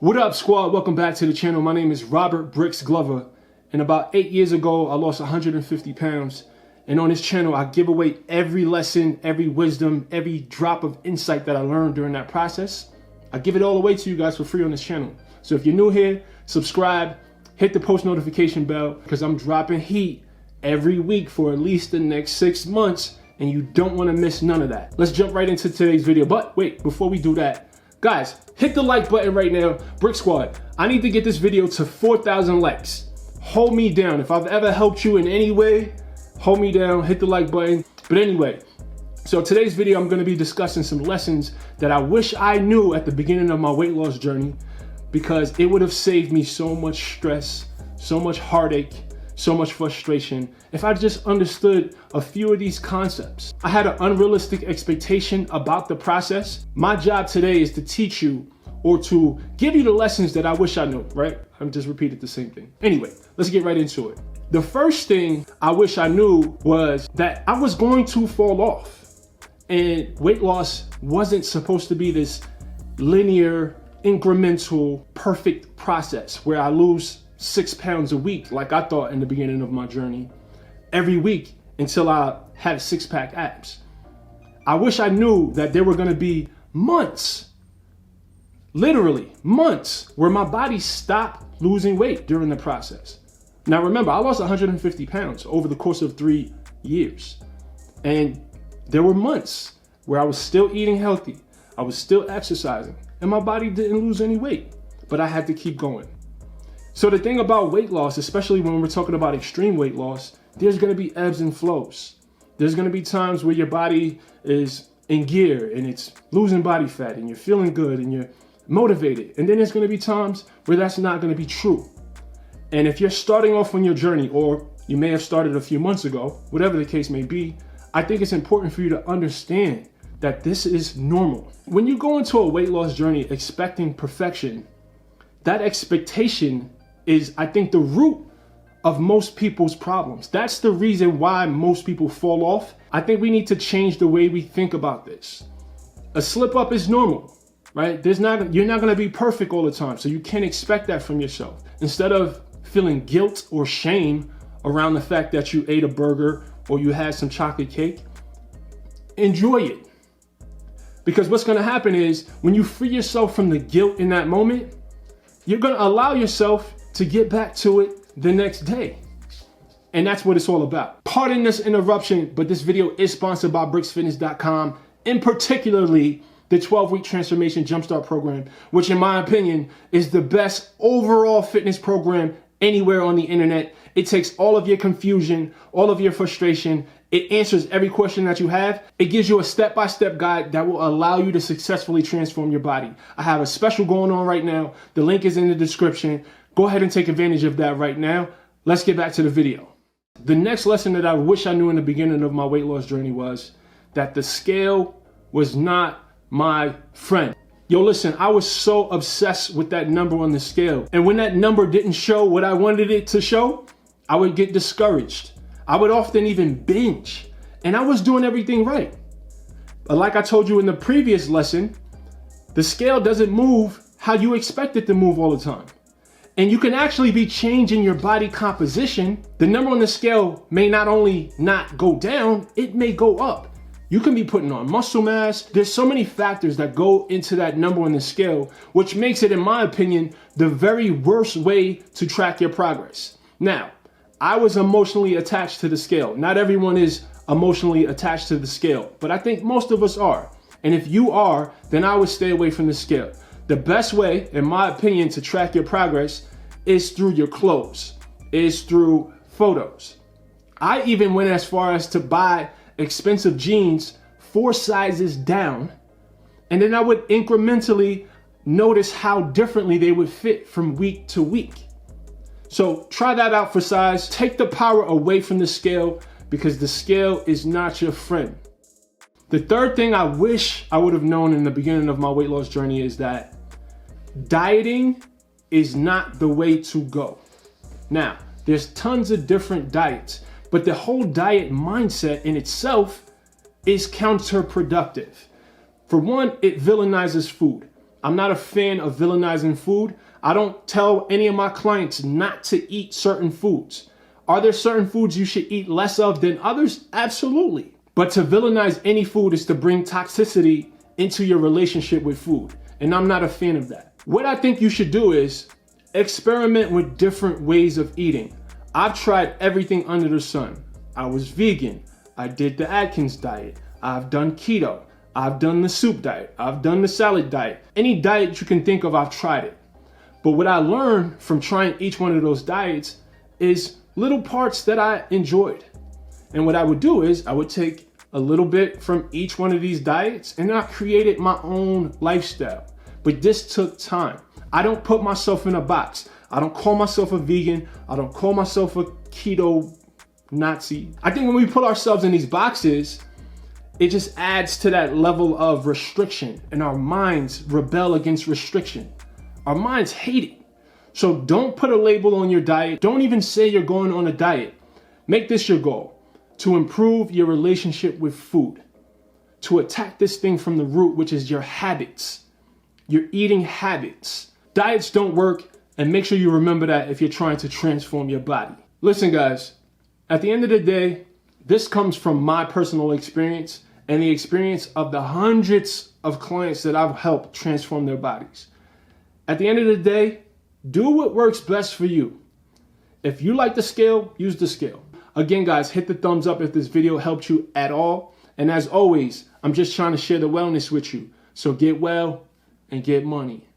What up, squad? Welcome back to the channel. My name is Robert Brix Glover, and about 8 years ago, I lost 150 pounds. And on this channel, I give away every lesson, every wisdom, every drop of insight that I learned during that process. I give it all away to you guys for free on this channel. So if you're new here, subscribe, hit the post notification bell, because I'm dropping heat every week for at least the next 6 months, and you don't want to miss none of that. Let's jump right into today's video. But wait, before we do that, guys, hit the like button right now. Brick Squad, I need to get this video to 4,000 likes. Hold me down. If I've ever helped you in any way, hold me down, hit the like button. But anyway, so today's video, I'm gonna be discussing some lessons that I wish I knew at the beginning of my weight loss journey, because it would have saved me so much stress, so much heartache, so much frustration if I just understood a few of these concepts. I had an unrealistic expectation about the process. My job today is to teach you, or to give you the lessons that I wish I knew, right? I'm just repeating the same thing. Anyway, let's get right into it. The first thing I wish I knew was that I was going to fall off, and weight loss wasn't supposed to be this linear, incremental, perfect process where I lose 6 pounds a week, like I thought in the beginning of my journey, every week until I had 6-pack abs. I wish I knew that there were gonna be months, literally months, where my body stopped losing weight during the process. Now remember, I lost 150 pounds over the course of 3 years. And there were months where I was still eating healthy, I was still exercising, and my body didn't lose any weight, but I had to keep going. So the thing about weight loss, especially when we're talking about extreme weight loss, there's gonna be ebbs and flows. There's gonna be times where your body is in gear and it's losing body fat and you're feeling good and you're motivated. And then there's gonna be times where that's not gonna be true. And if you're starting off on your journey, or you may have started a few months ago, whatever the case may be, I think it's important for you to understand that this is normal. When you go into a weight loss journey expecting perfection, that expectation is, I think, the root of most people's problems. That's the reason why most people fall off. I think we need to change the way we think about this. A slip up is normal, right? You're not gonna be perfect all the time, so you can't expect that from yourself. Instead of feeling guilt or shame around the fact that you ate a burger or you had some chocolate cake, enjoy it. Because what's gonna happen is, when you free yourself from the guilt in that moment, you're gonna allow yourself to get back to it the next day. And that's what it's all about. Pardon this interruption, but this video is sponsored by BrixFitness.com, and particularly the 12-week transformation jumpstart program, which in my opinion is the best overall fitness program anywhere on the internet. It takes all of your confusion, all of your frustration. It answers every question that you have. It gives you a step-by-step guide that will allow you to successfully transform your body. I have a special going on right now. The link is in the description. Go ahead and take advantage of that right now. Let's get back to the video. The next lesson that I wish I knew in the beginning of my weight loss journey was that the scale was not my friend. Yo, listen, I was so obsessed with that number on the scale. And when that number didn't show what I wanted it to show, I would get discouraged. I would often even binge. And I was doing everything right. But like I told you in the previous lesson, the scale doesn't move how you expect it to move all the time. And you can actually be changing your body composition. The number on the scale may not only not go down, it may go up. You can be putting on muscle mass. There's so many factors that go into that number on the scale, which makes it, in my opinion, the very worst way to track your progress. Now, I was emotionally attached to the scale. Not everyone is emotionally attached to the scale, but I think most of us are. And if you are, then I would stay away from the scale. The best way, in my opinion, to track your progress is through your clothes, is through photos. I even went as far as to buy expensive jeans 4 sizes down, and then I would incrementally notice how differently they would fit from week to week. So try that out for size. Take the power away from the scale, because the scale is not your friend. The third thing I wish I would have known in the beginning of my weight loss journey is that dieting is not the way to go. Now, there's tons of different diets, but the whole diet mindset in itself is counterproductive. For one, it villainizes food. I'm not a fan of villainizing food. I don't tell any of my clients not to eat certain foods. Are there certain foods you should eat less of than others? Absolutely. But to villainize any food is to bring toxicity into your relationship with food. And I'm not a fan of that. What I think you should do is experiment with different ways of eating. I've tried everything under the sun. I was vegan. I did the Atkins diet. I've done keto. I've done the soup diet. I've done the salad diet. Any diet you can think of, I've tried it. But what I learned from trying each one of those diets is little parts that I enjoyed. And what I would do is I would take a little bit from each one of these diets and I created my own lifestyle. But this took time. I don't put myself in a box. I don't call myself a vegan. I don't call myself a keto Nazi. I think when we put ourselves in these boxes, it just adds to that level of restriction, and our minds rebel against restriction. Our minds hate it. So don't put a label on your diet. Don't even say you're going on a diet. Make this your goal, to improve your relationship with food, to attack this thing from the root, which is your habits, your eating habits. Diets don't work, and make sure you remember that if you're trying to transform your body. Listen, guys, at the end of the day, this comes from my personal experience and the experience of the hundreds of clients that I've helped transform their bodies. At the end of the day, do what works best for you. If you like the scale, use the scale. Again, guys, hit the thumbs up if this video helped you at all. And as always, I'm just trying to share the wellness with you. So get well and get money.